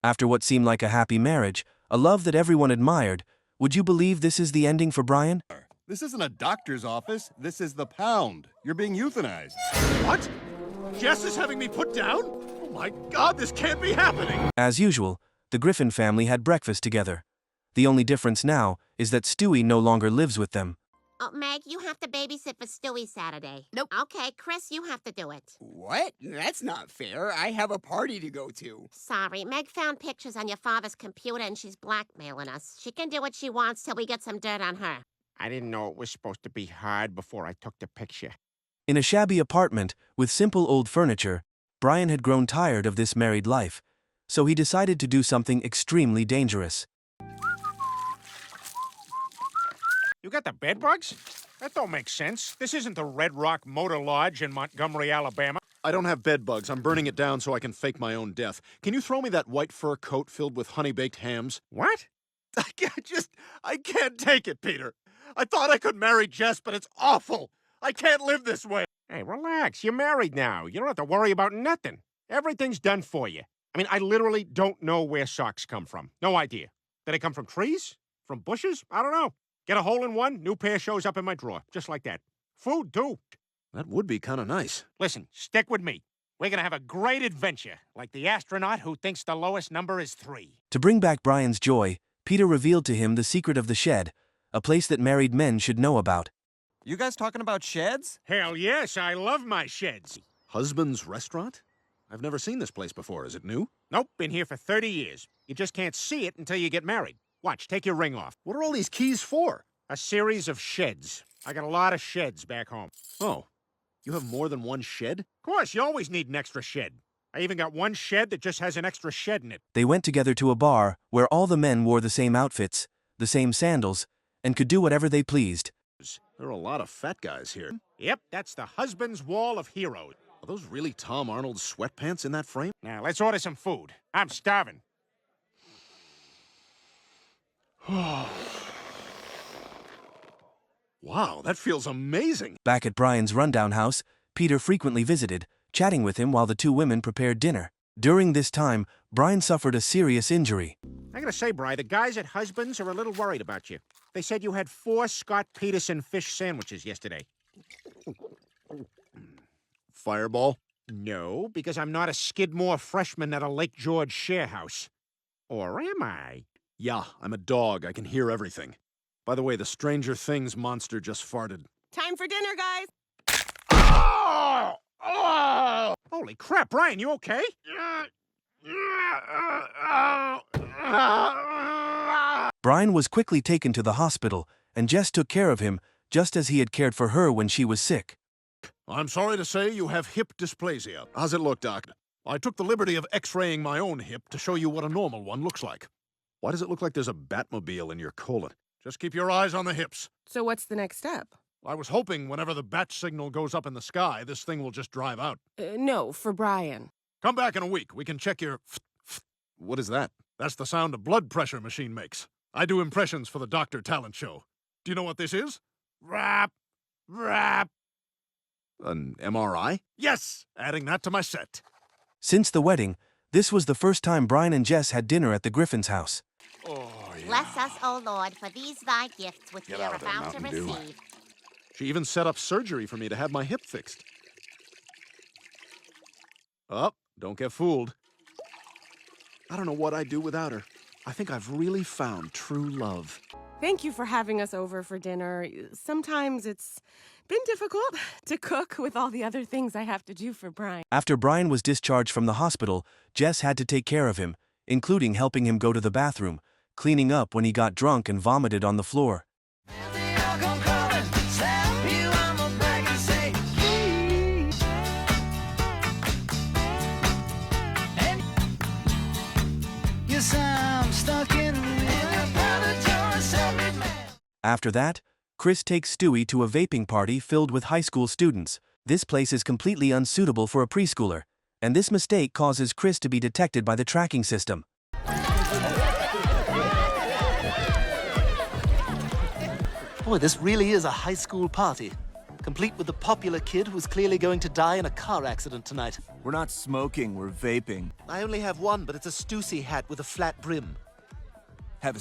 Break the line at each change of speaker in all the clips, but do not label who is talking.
After what seemed like a happy marriage, a love that everyone admired, would you believe this is the ending for Brian?
This isn't a doctor's office. This is the pound. You're being euthanized.
What? Jess is having me put down? Oh my God, this can't be happening!
As usual, the Griffin family had breakfast together. The only difference now is that Stewie no longer lives with them.
Oh, Meg, you have to babysit for Stewie Saturday.
Nope.
Okay, Chris, you have to do it.
What? That's not fair. I have a party to go to.
Sorry, Meg found pictures on your father's computer and she's blackmailing us. She can do what she wants till we get some dirt on her.
I didn't know it was supposed to be hard before I took the picture.
In a shabby apartment with simple old furniture, Brian had grown tired of this married life, so he decided to do something extremely dangerous.
You got the bed bugs? That don't make sense. This isn't the Red Rock Motor Lodge in Montgomery, Alabama.
I don't have bed bugs. I'm burning it down so I can fake my own death. Can you throw me that white fur coat filled with honey-baked hams?
What?
I can't take it, Peter. I thought I could marry Jess, but it's awful. I can't live this way.
Hey, relax. You're married now. You don't have to worry about nothing. Everything's done for you. I mean, I literally don't know where socks come from. No idea. Did they come from trees? From bushes? I don't know. Get a hole in one, new pair shows up in my drawer. Just like that. Food, too.
That would be kind of nice.
Listen, stick with me. We're gonna have a great adventure, like the astronaut who thinks the lowest number is 3.
To bring back Brian's joy, Peter revealed to him the secret of the shed, a place that married men should know about.
You guys talking about sheds?
Hell yes, I love my sheds.
Husband's Restaurant? I've never seen this place before. Is it new?
Nope, been here for 30 years. You just can't see it until you get married. Watch, take your ring off.
What are all these keys for?
A series of sheds. I got a lot of sheds back home.
Oh, you have more than one shed?
Of course, you always need an extra shed. I even got one shed that just has an extra shed in it.
They went together to a bar where all the men wore the same outfits, the same sandals, and could do whatever they pleased.
There are a lot of fat guys here.
Yep, that's the husband's wall of heroes.
Are those really Tom Arnold sweatpants in that frame?
Now, let's order some food. I'm starving.
Wow, that feels amazing.
Back at Brian's rundown house, Peter frequently visited, chatting with him while the two women prepared dinner. During this time, Brian suffered a serious injury.
I gotta say, Bri, the guys at Husbands are a little worried about you. They said you had 4 Scott Peterson fish sandwiches yesterday.
Fireball?
No, because I'm not a Skidmore freshman at a Lake George share house. Or am I?
Yeah, I'm a dog. I can hear everything. By the way, the Stranger Things monster just farted.
Time for dinner, guys.
Oh! Oh! Holy crap, Brian, you okay?
Brian was quickly taken to the hospital, and Jess took care of him, just as he had cared for her when she was sick.
I'm sorry to say you have hip dysplasia. How's it look, Doc? I took the liberty of x-raying my own hip to show you what a normal one looks like. Why does it look like there's a Batmobile in your colon? Just keep your eyes on the hips.
So what's the next step?
I was hoping whenever the bat signal goes up in the sky, this thing will just drive out.
No, for Brian.
Come back in a week. We can check your... What is that? That's the sound a blood pressure machine makes. I do impressions for the Doctor Talent Show. Do you know what this is?
Rap! Rap!
An MRI? Yes! Adding that to my set.
Since the wedding, this was the first time Brian and Jess had dinner at the Griffin's house.
Oh, yeah.
Bless us, O Lord, for these thy gifts which we
Get
are
out of there,
about to
Mountain Dew.
receive.
She even set up surgery for me to have my hip fixed. Oh, don't get fooled. I don't know what I'd do without her. I think I've really found true love.
Thank you for having us over for dinner. Sometimes it's been difficult to cook with all the other things I have to do for Brian.
After Brian was discharged from the hospital, Jess had to take care of him, including helping him go to the bathroom, cleaning up when he got drunk and vomited on the floor. After that, Chris takes Stewie to a vaping party filled with high school students. This place is completely unsuitable for a preschooler, and this mistake causes Chris to be detected by the tracking system.
Boy, this really is a high school party. complete with the popular kid who's clearly going to die in a car accident tonight.
We're not smoking, we're vaping.
I only have one, but it's a Stussy hat with a flat brim.
Have a...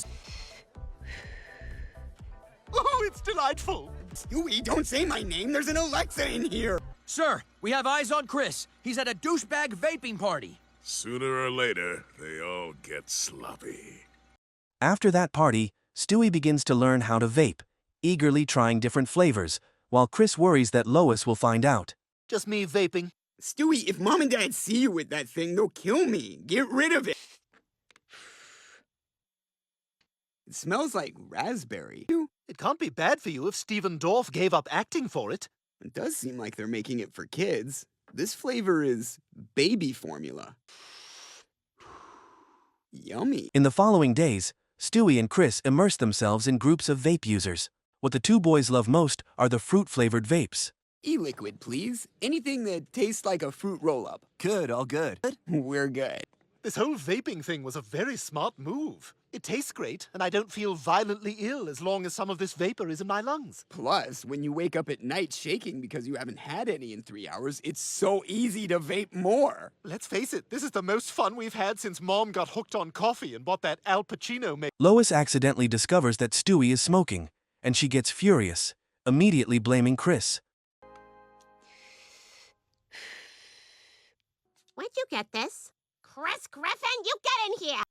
Oh, it's delightful.
Stewie, don't say my name. There's an Alexa in here.
Sir, we have eyes on Chris. He's at a douchebag vaping party.
Sooner or later, they all get sloppy.
After that party, Stewie begins to learn how to vape, eagerly trying different flavors, while Chris worries that Lois will find out.
Just me vaping.
Stewie, if Mom and Dad see you with that thing, they'll kill me. Get rid of it. It smells like raspberry.
It can't be bad for you if Stephen Dorff gave up acting for it.
It does seem like they're making it for kids. This flavor is baby formula. Yummy.
In the following days, Stewie and Chris immerse themselves in groups of vape users. What the two boys love most are the fruit-flavored vapes.
E-liquid, please. Anything that tastes like a fruit roll-up.
Good, all good.
We're good.
This whole vaping thing was a very smart move. It tastes great, and I don't feel violently ill as long as some of this vapor is in my lungs.
Plus, when you wake up at night shaking because you haven't had any in 3 hours, it's so easy to vape more.
Let's face it, this is the most fun we've had since Mom got hooked on coffee and bought that Al Pacino make.
Lois accidentally discovers that Stewie is smoking, and she gets furious, immediately blaming Chris.
Where'd you get this? Chris Griffin, you get in here!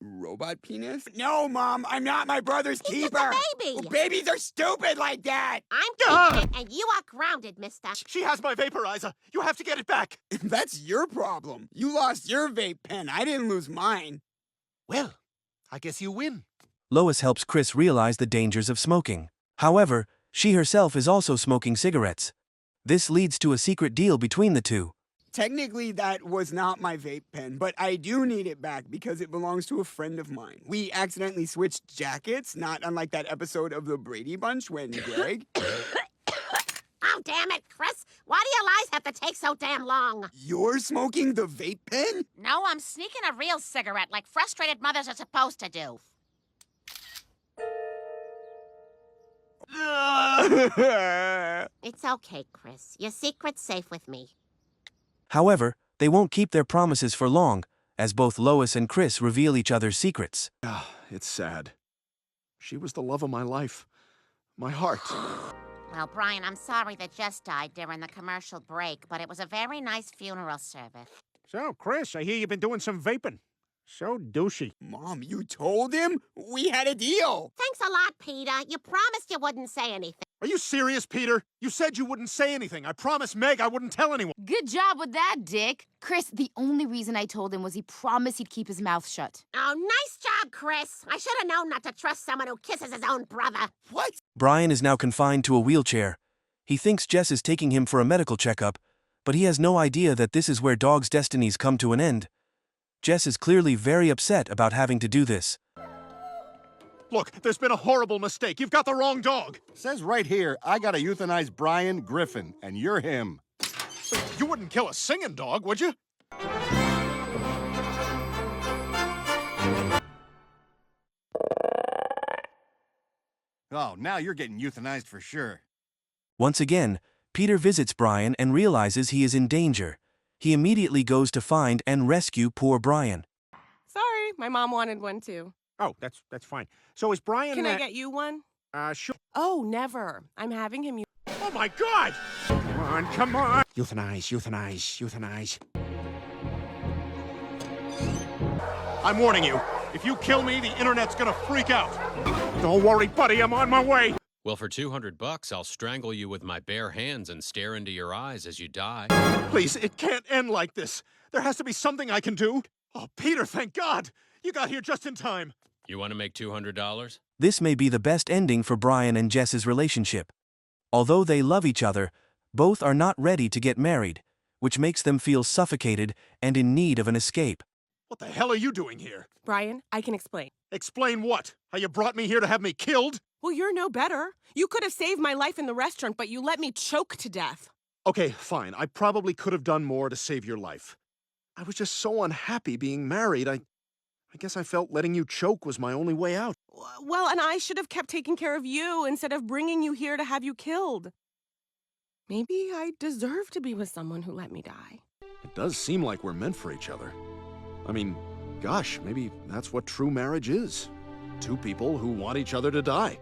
Robot penis? No, Mom, I'm not my brother's
He's
keeper.
just a baby.
Well, babies are stupid like that.
I'm keeping it, and you are grounded, mister.
She has my vaporizer. You have to get it back.
That's your problem. You lost your vape pen. I didn't lose mine.
Well, I guess you win.
Lois helps Chris realize the dangers of smoking. However, she herself is also smoking cigarettes. This leads to a secret deal between the two.
Technically, that was not my vape pen, but I do need it back because it belongs to a friend of mine. We accidentally switched jackets, not unlike that episode of The Brady Bunch when Greg...
Oh, damn it, Chris. Why do your lies have to take so damn long?
You're smoking the vape pen?
No, I'm sneaking a real cigarette like frustrated mothers are supposed to do. It's okay, Chris. Your secret's safe with me.
However, they won't keep their promises for long, as both Lois and Chris reveal each other's secrets.
It's sad. She was the love of my life. My heart.
Well, Brian, I'm sorry that Jess died during the commercial break, but it was a very nice funeral service.
So, Chris, I hear you've been doing some vaping. So douchey.
Mom, you told him? We had a deal.
Thanks a lot, Peter. You promised you wouldn't say anything.
Are you serious, Peter? You said you wouldn't say anything. I promised Meg I wouldn't tell anyone.
Good job with that, Dick. Chris, the only reason I told him was he promised he'd keep his mouth shut.
Oh, nice job, Chris. I should have known not to trust someone who kisses his own brother.
What?
Brian is now confined to a wheelchair. He thinks Jess is taking him for a medical checkup, but he has no idea that this is where dogs' destinies come to an end. Jess is clearly very upset about having to do this.
Look, there's been a horrible mistake. You've got the wrong dog.
Says right here, I gotta euthanize Brian Griffin, and you're him.
You wouldn't kill a singing dog, would you?
Oh, now you're getting euthanized for sure.
Once again, Peter visits Brian and realizes he is in danger. He immediately goes to find and rescue poor Brian.
Sorry, my mom wanted one too.
Oh, that's fine. So is Brian...
Can I get you one?
Sure.
Oh, never. I'm having him.
Oh, my God! Come on, come on! Euthanize, euthanize, euthanize.
I'm warning you. If you kill me, the internet's gonna freak out. Don't worry, buddy, I'm on my way.
Well, for $200, I'll strangle you with my bare hands and stare into your eyes as you die.
Please, it can't end like this. There has to be something I can do. Oh, Peter, thank God. You got here just in time.
You want to make $200?
This may be the best ending for Brian and Jess's relationship. Although they love each other, both are not ready to get married, which makes them feel suffocated and in need of an escape.
What the hell are you doing here?
Brian, I can explain.
Explain what? How you brought me here to have me killed?
Well, you're no better. You could have saved my life in the restaurant, but you let me choke to death.
Okay, fine. I probably could have done more to save your life. I was just so unhappy being married. I guess I felt letting you choke was my only way out.
Well, and I should have kept taking care of you instead of bringing you here to have you killed. Maybe I deserve to be with someone who let me die.
It does seem like we're meant for each other. I mean, gosh, maybe that's what true marriage is. Two people who want each other to die.